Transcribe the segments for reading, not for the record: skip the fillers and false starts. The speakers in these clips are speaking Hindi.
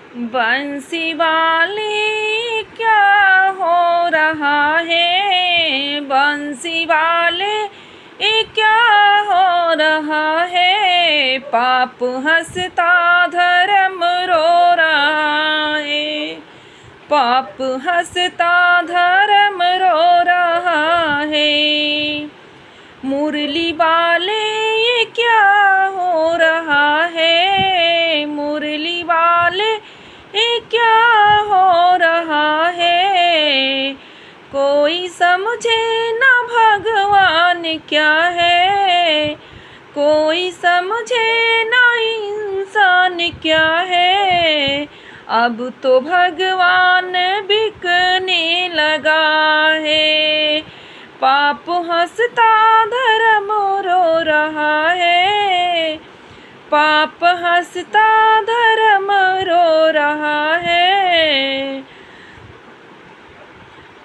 बंसी वाले क्या हो रहा है, बंसी वाले ये क्या हो रहा है। पाप हंसता धर्म रो रहा है, पाप हंसता धर्म रो रहा है। मुरली वाले ये क्या हो रहा है, मुरली वाले ये क्या हो रहा है। कोई समझे ना भगवान क्या है, कोई समझे ना इंसान क्या है। अब तो भगवान बिकने लगा है, पाप हंसता धर्म रो रहा है, पाप हंसता धर्म रो रहा है।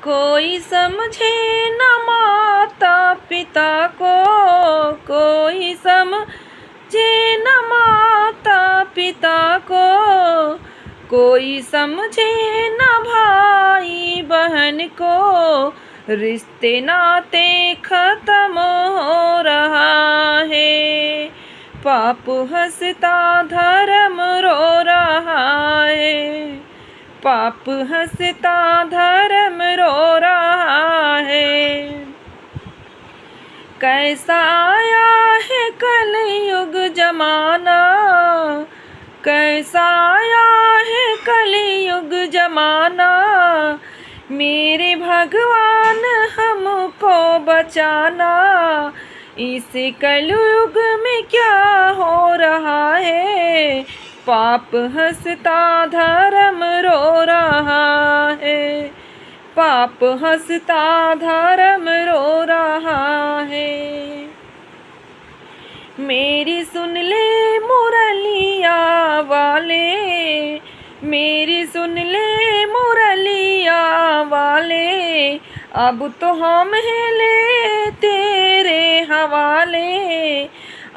कोई समझे न माता पिता को, कोई समझे न माता पिता को, कोई समझे न भाई बहन को। रिश्ते नाते खत्म हो रहा है, पाप हंसता धर्म रो रहा है, पाप हंसता धर्म रो रहा है। कैसा आया है कलयुग जमाना, कैसा आया है कलयुग जमाना। मेरे भगवान हमको बचाना, इस कलयुग में क्या हो रहा है। पाप हंसता धर्म रो रहा है, पाप हंसता धर्म रो रहा है। मेरी सुन ले मुरलिया वाले, मेरी सुन ले मुरलिया वाले। अब तो हम हैं ले तेरे हवाले,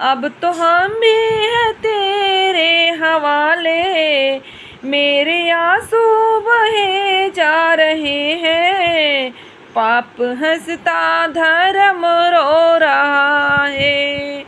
अब तो हम भी हैं तेरे हवाले। मेरे आंसू बहे जा रहे हैं, पाप हंसता धर्म रो रहा है।